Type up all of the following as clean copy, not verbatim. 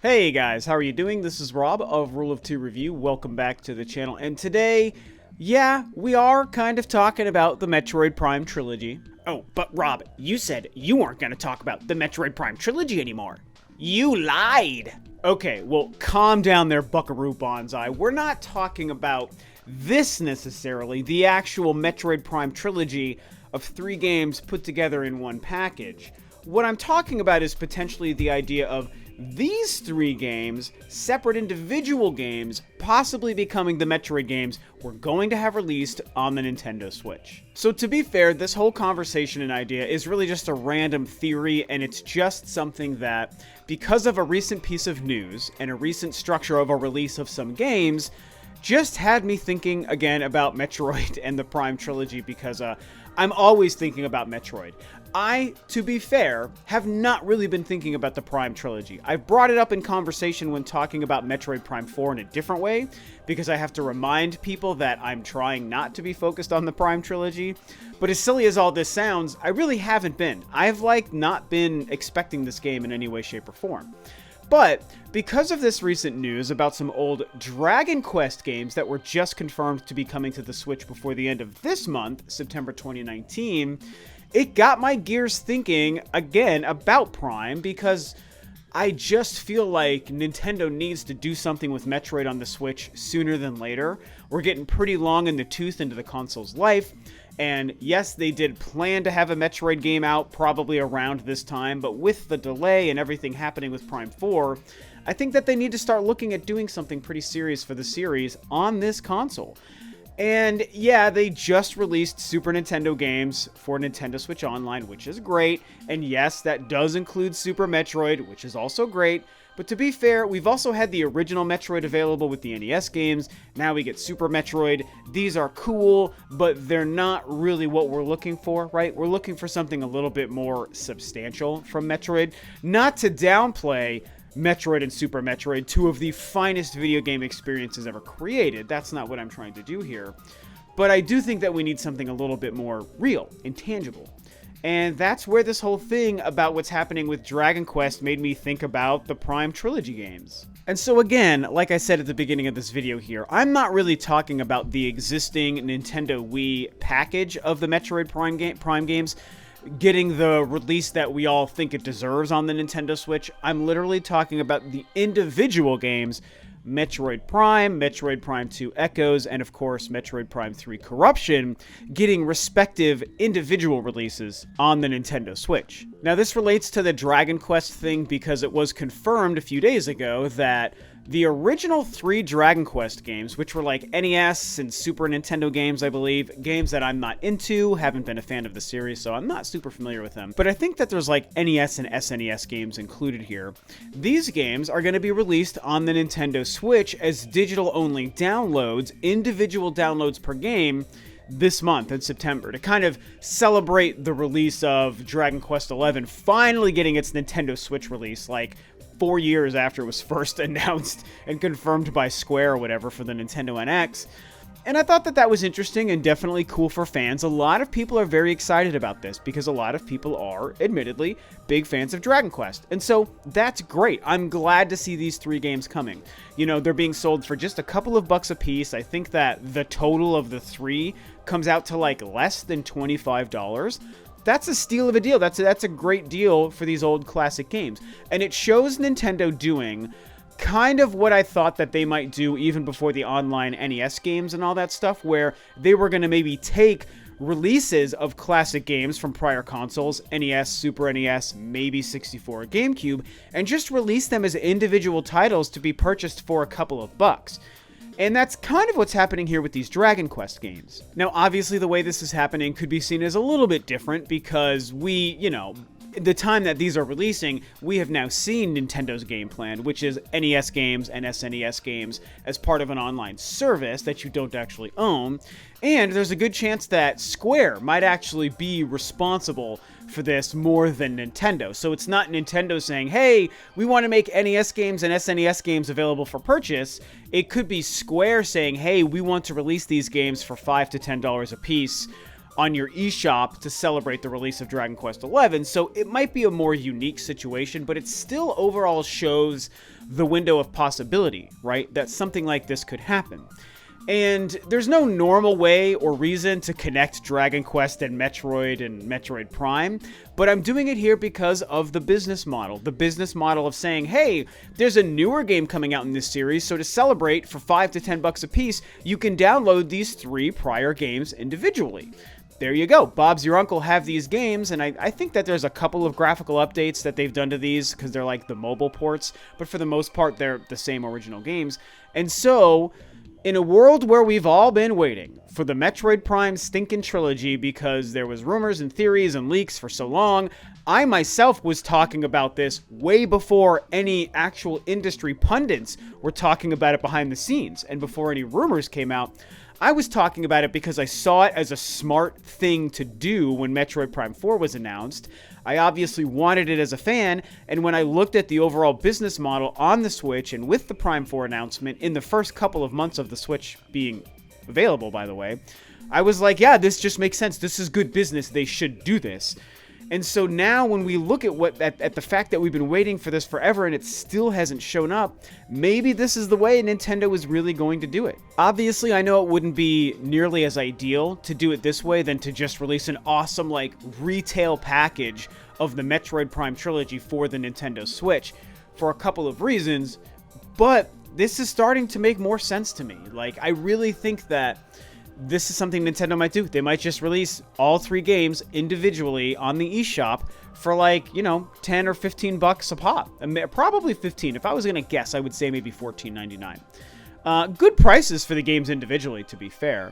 Hey guys, how are you doing? This is Rob of Rule of Two Review. Welcome back to the channel. And today, yeah, we are kind of talking about the Metroid Prime Trilogy. Oh, but Rob, you said you weren't going to talk about the Metroid Prime Trilogy anymore. You lied! Okay, well, calm down there, Buckaroo Banzai. We're not talking about this necessarily, the actual Metroid Prime Trilogy of 3 games put together in one package. What I'm talking about is potentially the idea of these 3 games, separate individual games, possibly becoming the Metroid games we're going to have released on the Nintendo Switch. So to be fair, this whole conversation and idea is really just a random theory, and it's just something that, because of a recent piece of news and a recent structure of a release of some games, just had me thinking again about Metroid and the Prime Trilogy, because I'm always thinking about Metroid. I, to be fair, have not really been thinking about the Prime Trilogy. I've brought it up in conversation when talking about Metroid Prime 4 in a different way, because I have to remind people that I'm trying not to be focused on the Prime Trilogy. But as silly as all this sounds, I really haven't been. I've, not been expecting this game in any way, shape, or form. But because of this recent news about some old Dragon Quest games that were just confirmed to be coming to the Switch before the end of this month, September 2019, it got my gears thinking again about Prime, because I just feel like Nintendo needs to do something with Metroid on the Switch sooner than later. We're getting pretty long in the tooth into the console's life. And yes, they did plan to have a Metroid game out probably around this time, but with the delay and everything happening with Prime 4, I think that they need to start looking at doing something pretty serious for the series on this console. And yeah, they just released Super Nintendo games for Nintendo Switch Online, which is great. And yes, that does include Super Metroid, which is also great. But to be fair, we've also had the original Metroid available with the NES games. Now we get Super Metroid. These are cool, but they're not really what we're looking for, right? We're looking for something a little bit more substantial from Metroid. Not to downplay Metroid and Super Metroid, 2 of the finest video game experiences ever created. That's not what I'm trying to do here. But I do think that we need something a little bit more real and tangible. And that's where this whole thing about what's happening with Dragon Quest made me think about the Prime Trilogy games. And so again, like I said at the beginning of this video here, I'm not really talking about the existing Nintendo Wii package of the Metroid Prime games getting the release that we all think it deserves on the Nintendo Switch. I'm literally talking about the individual games, Metroid Prime 2 Echoes, and of course Metroid Prime 3 Corruption, getting respective individual releases on the Nintendo Switch. Now this relates to the Dragon Quest thing because it was confirmed a few days ago that the original 3 Dragon Quest games, which were like NES and Super Nintendo games, I believe, games that I'm not into, haven't been a fan of the series, so I'm not super familiar with them. But I think that there's like NES and SNES games included here. These games are going to be released on the Nintendo Switch as digital-only downloads, individual downloads per game, this month in September, to kind of celebrate the release of Dragon Quest XI finally getting its Nintendo Switch release, like 4 years after it was first announced and confirmed by Square or whatever for the Nintendo NX. And I thought that that was interesting and definitely cool for fans. A lot of people are very excited about this because a lot of people are, admittedly, big fans of Dragon Quest. And so that's great. I'm glad to see these 3 games coming. You know, they're being sold for just a couple of bucks a piece. I think that the total of the 3 comes out to like less than $25. That's a steal of a deal. That's a great deal for these old classic games. And it shows Nintendo doing kind of what I thought that they might do even before the online NES games and all that stuff, where they were going to maybe take releases of classic games from prior consoles, NES, Super NES, maybe 64 or GameCube, and just release them as individual titles to be purchased for a couple of bucks. And that's kind of what's happening here with these Dragon Quest games. Now, obviously, the way this is happening could be seen as a little bit different because we, the time that these are releasing, we have now seen Nintendo's game plan, which is NES games and SNES games as part of an online service that you don't actually own. And there's a good chance that Square might actually be responsible for this more than Nintendo. So it's not Nintendo saying, hey, we want to make NES games and SNES games available for purchase. It could be Square saying, hey, we want to release these games for $5 to $10 a piece on your eShop to celebrate the release of Dragon Quest XI, so it might be a more unique situation, but it still overall shows the window of possibility, right? That something like this could happen. And there's no normal way or reason to connect Dragon Quest and Metroid Prime, but I'm doing it here because of the business model. The business model of saying, hey, there's a newer game coming out in this series, so to celebrate for $5 to $10 a piece, you can download these 3 prior games individually. There you go. Bob's Your Uncle have these games, and I think that there's a couple of graphical updates that they've done to these because they're like the mobile ports, but for the most part, they're the same original games. And so, in a world where we've all been waiting for the Metroid Prime stinking trilogy because there was rumors and theories and leaks for so long, I myself was talking about this way before any actual industry pundits were talking about it behind the scenes, and before any rumors came out. I was talking about it because I saw it as a smart thing to do when Metroid Prime 4 was announced. I obviously wanted it as a fan, and when I looked at the overall business model on the Switch and with the Prime 4 announcement in the first couple of months of the Switch being available, by the way, I was like, yeah, this just makes sense. This is good business. They should do this. And so now when we look at the fact that we've been waiting for this forever and it still hasn't shown up, maybe this is the way Nintendo is really going to do it. Obviously, I know it wouldn't be nearly as ideal to do it this way than to just release an awesome retail package of the Metroid Prime Trilogy for the Nintendo Switch for a couple of reasons, but this is starting to make more sense to me. I really think that this is something Nintendo might do. They might just release all 3 games individually on the eShop for 10 or 15 bucks a pop. Probably 15. If I was going to guess, I would say maybe $14.99. Good prices for the games individually, to be fair.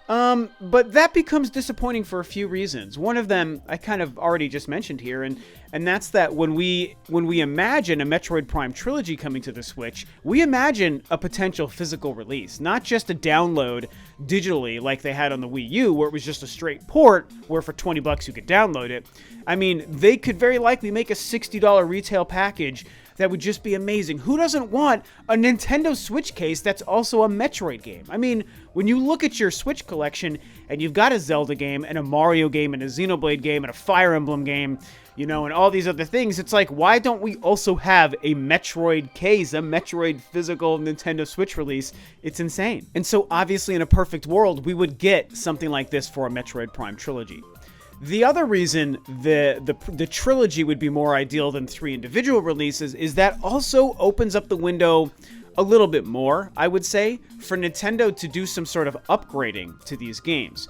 But that becomes disappointing for a few reasons. One of them I kind of already just mentioned here, and that's that when we imagine a Metroid Prime Trilogy coming to the Switch, we imagine a potential physical release, not just a download digitally like they had on the Wii U, where it was just a straight port where for 20 bucks you could download it. I mean, they could very likely make a $60 retail package that would just be amazing. Who doesn't want a Nintendo Switch case that's also a Metroid game? I mean, when you look at your Switch collection and you've got a Zelda game and a Mario game and a Xenoblade game and a Fire Emblem game, and all these other things, it's like, why don't we also have a Metroid case, a Metroid physical Nintendo Switch release? It's insane. And so obviously in a perfect world, we would get something like this for a Metroid Prime Trilogy. The other reason the trilogy would be more ideal than 3 individual releases is that also opens up the window a little bit more, I would say, for Nintendo to do some sort of upgrading to these games.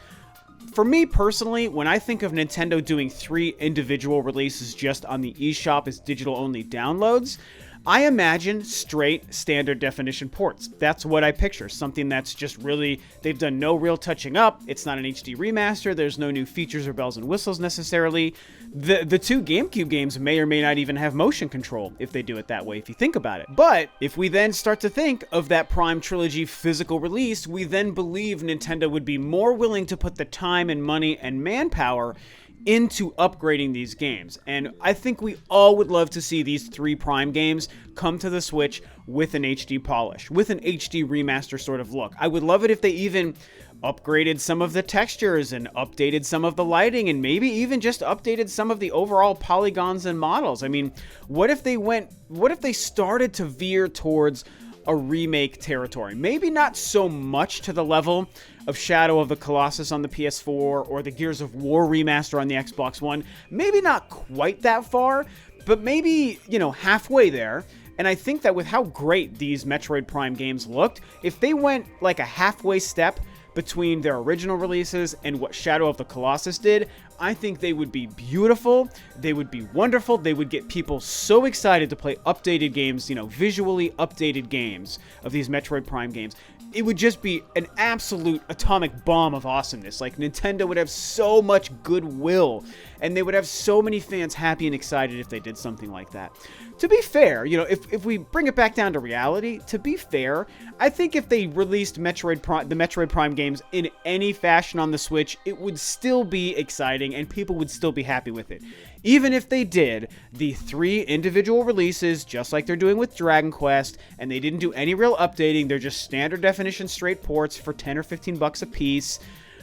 For me personally, when I think of Nintendo doing 3 individual releases just on the eShop as digital-only downloads, I imagine straight standard definition ports. That's what I picture. Something that's just really, they've done no real touching up. It's not an HD remaster. There's no new features or bells and whistles necessarily. The 2 GameCube games may or may not even have motion control if they do it that way, if you think about it. But if we then start to think of that Prime Trilogy physical release, we then believe Nintendo would be more willing to put the time and money and manpower into upgrading these games. And I think we all would love to see these 3 Prime games come to the Switch with an HD polish, with an HD remaster sort of look. I would love it if they even upgraded some of the textures and updated some of the lighting and maybe even just updated some of the overall polygons and models. I mean, what if they started to veer towards a remake territory? Maybe not so much to the level of Shadow of the Colossus on the PS4 or the Gears of War remaster on the Xbox One. Maybe not quite that far, but maybe, halfway there. And I think that with how great these Metroid Prime games looked, if they went like a halfway step between their original releases and what Shadow of the Colossus did, I think they would be beautiful, they would be wonderful, they would get people so excited to play updated games, visually updated games of these Metroid Prime games. It would just be an absolute atomic bomb of awesomeness. Like, Nintendo would have so much goodwill, and they would have so many fans happy and excited if they did something like that. To be fair, if we bring it back down to reality, to be fair, I think if they released the Metroid Prime games in any fashion on the Switch, it would still be exciting and people would still be happy with it. Even if they did the 3 individual releases, just like they're doing with Dragon Quest, and they didn't do any real updating, they're just standard definition straight ports for 10 or 15 bucks a piece,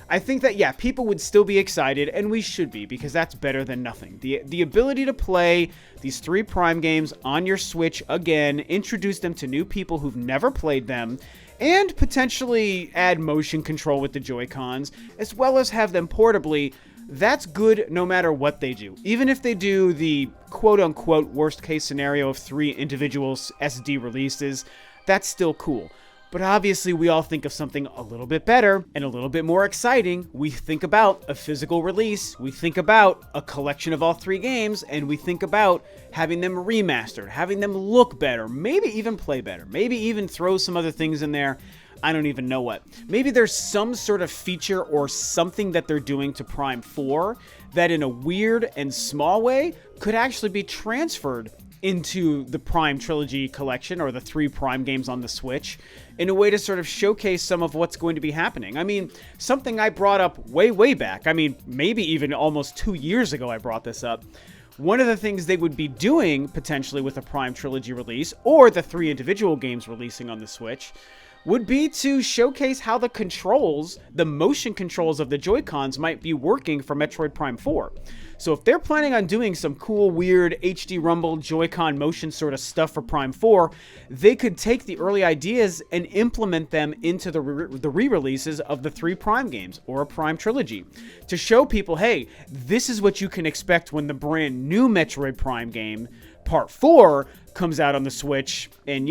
I think that, yeah, people would still be excited, and we should be, because that's better than nothing. The ability to play these 3 Prime games on your Switch again, introduce them to new people who've never played them, and potentially add motion control with the Joy-Cons, as well as have them portably, that's good no matter what they do. Even if they do the quote-unquote worst-case scenario of 3 individual SD releases, that's still cool. But obviously, we all think of something a little bit better and a little bit more exciting. We think about a physical release, we think about a collection of all 3 games, and we think about having them remastered, having them look better, maybe even play better, maybe even throw some other things in there. I don't even know what. Maybe there's some sort of feature or something that they're doing to Prime 4 that in a weird and small way could actually be transferred into the Prime Trilogy collection, or the 3 Prime games on the Switch, in a way to sort of showcase some of what's going to be happening. I mean, something I brought up way back, I mean, maybe even almost 2 years ago I brought this up. One of the things they would be doing, potentially, with a Prime Trilogy release, or the 3 individual games releasing on the Switch, would be to showcase how the controls, the motion controls of the Joy-Cons might be working for Metroid Prime 4. So if they're planning on doing some cool, weird HD Rumble Joy-Con motion sort of stuff for Prime 4, they could take the early ideas and implement them into the re-releases of the 3 Prime games, or a Prime Trilogy, to show people, hey, this is what you can expect when the brand new Metroid Prime game, Part 4, comes out on the Switch in,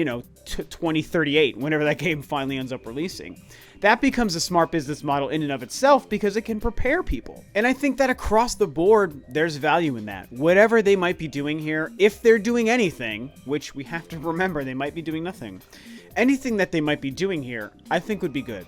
2038, whenever that game finally ends up releasing. That becomes a smart business model in and of itself, because it can prepare people. And I think that across the board, there's value in that. Whatever they might be doing here, if they're doing anything, which we have to remember they might be doing nothing, anything that they might be doing here, I think would be good.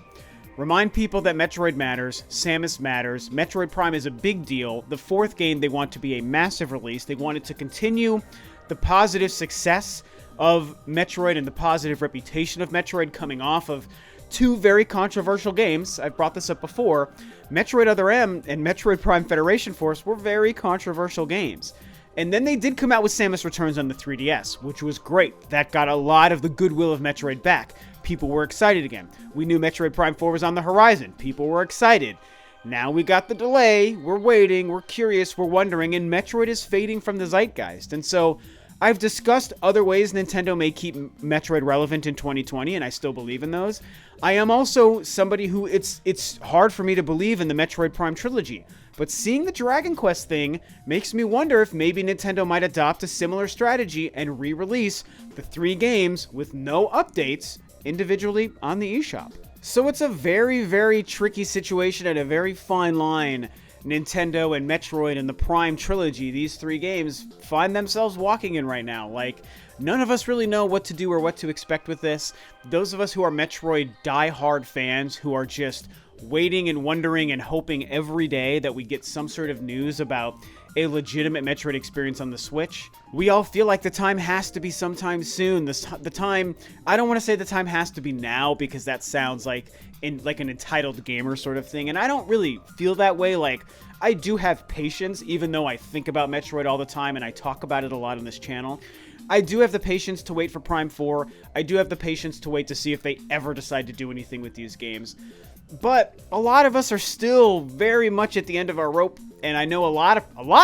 Remind people that Metroid matters, Samus matters, Metroid Prime is a big deal. The 4th game, they want to be a massive release. They want it to continue the positive success of Metroid and the positive reputation of Metroid, coming off of 2 very controversial games. I've brought this up before. Metroid Other M and Metroid Prime Federation Force were very controversial games. And then they did come out with Samus Returns on the 3DS, which was great. That got a lot of the goodwill of Metroid back. People were excited again. We knew Metroid Prime 4 was on the horizon. People were excited. Now we got the delay. We're waiting. We're curious. We're wondering. And Metroid is fading from the zeitgeist. And so I've discussed other ways Nintendo may keep Metroid relevant in 2020, and I still believe in those. I am also somebody who it's hard for me to believe in the Metroid Prime Trilogy. But seeing the Dragon Quest thing makes me wonder if maybe Nintendo might adopt a similar strategy and re-release the 3 games with no updates individually on the eShop. So it's a very tricky situation and a very fine line Nintendo and Metroid and the Prime Trilogy, these 3 games, find themselves walking in right now. Like, none of us really know what to do or what to expect with this. Those of us who are Metroid die-hard fans, who are just waiting and wondering and hoping every day that we get some sort of news about a legitimate Metroid experience on the Switch, we all feel like the time has to be sometime soon. The time, I don't want to say the time has to be now, because that sounds like an entitled gamer sort of thing, and I don't really feel that way. Like, I do have patience, even though I think about Metroid all the time and I talk about it a lot on this channel. I do have the patience to wait for Prime 4. I do have the patience to wait to see if they ever decide to do anything with these games. But a lot of us are still very much at the end of our rope, and I know a lot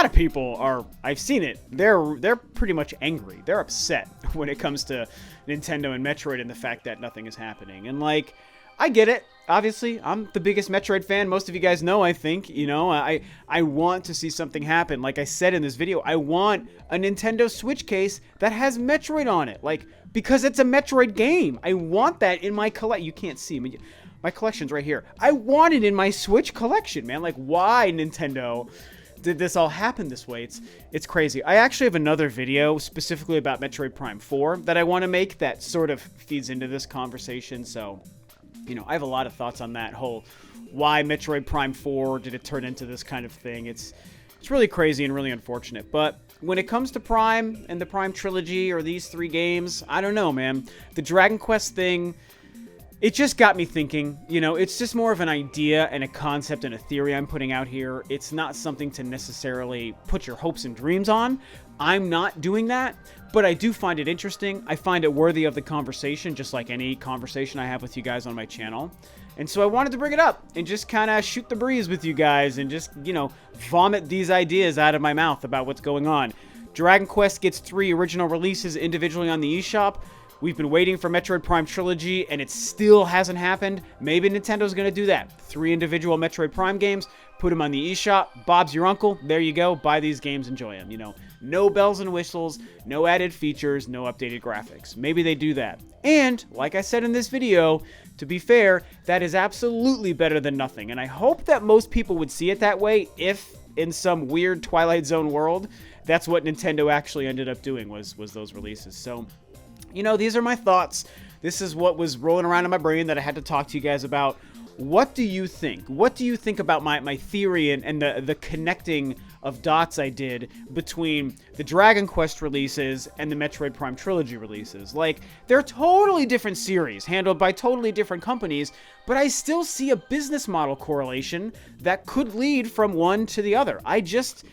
of people are. I've seen it. They're pretty much angry. They're upset when it comes to Nintendo and Metroid and the fact that nothing is happening. And like, I get it. Obviously, I'm the biggest Metroid fan. Most of you guys know, I think. I want to see something happen. Like I said in this video, I want a Nintendo Switch case that has Metroid on it. Like, because it's a Metroid game. I want that in my collection. You can't see me. My collection's right here. I want it in my Switch collection, man. Like, why, Nintendo, did this all happen this way? It's crazy. I actually have another video specifically about Metroid Prime 4 that I want to make that sort of feeds into this conversation. So, I have a lot of thoughts on that whole why Metroid Prime 4 did it turn into this kind of thing. It's really crazy and really unfortunate. But when it comes to Prime and the Prime Trilogy or these 3 games, I don't know, man. The Dragon Quest thing, it just got me thinking. It's just more of an idea and a concept and a theory I'm putting out here. It's not something to necessarily put your hopes and dreams on. I'm not doing that, but I do find it interesting. I find it worthy of the conversation, just like any conversation I have with you guys on my channel. And so I wanted to bring it up and just kind of shoot the breeze with you guys and just, you know, vomit these ideas out of my mouth about what's going on. Dragon Quest gets 3 original releases individually on the eShop. We've been waiting for Metroid Prime Trilogy, and it still hasn't happened. Maybe Nintendo's going to do that. 3 individual Metroid Prime games, put them on the eShop. Bob's your uncle. There you go. Buy these games, enjoy them. You know, no bells and whistles, no added features, no updated graphics. Maybe they do that. And, like I said in this video, to be fair, that is absolutely better than nothing. And I hope that most people would see it that way if, in some weird Twilight Zone world, that's what Nintendo actually ended up doing was those releases. So, you know, these are my thoughts. This is what was rolling around in my brain that I had to talk to you guys about. What do you think? What do you think about my theory and the connecting of dots I did between the Dragon Quest releases and the Metroid Prime Trilogy releases? Like, they're totally different series, handled by totally different companies, but I still see a business model correlation that could lead from one to the other. I just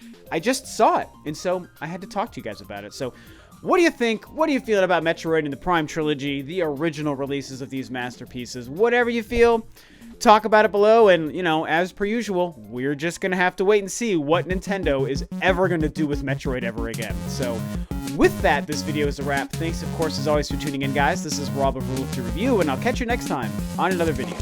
saw it, and so I had to talk to you guys about it. So, what do you think? What do you feel about Metroid and the Prime Trilogy, the original releases of these masterpieces? Whatever you feel, talk about it below, and, you know, as per usual, we're just gonna have to wait and see what Nintendo is ever gonna do with Metroid ever again. So, with that, this video is a wrap. Thanks, of course, as always, for tuning in, guys. This is Rob of Rule2 Review, and I'll catch you next time on another video.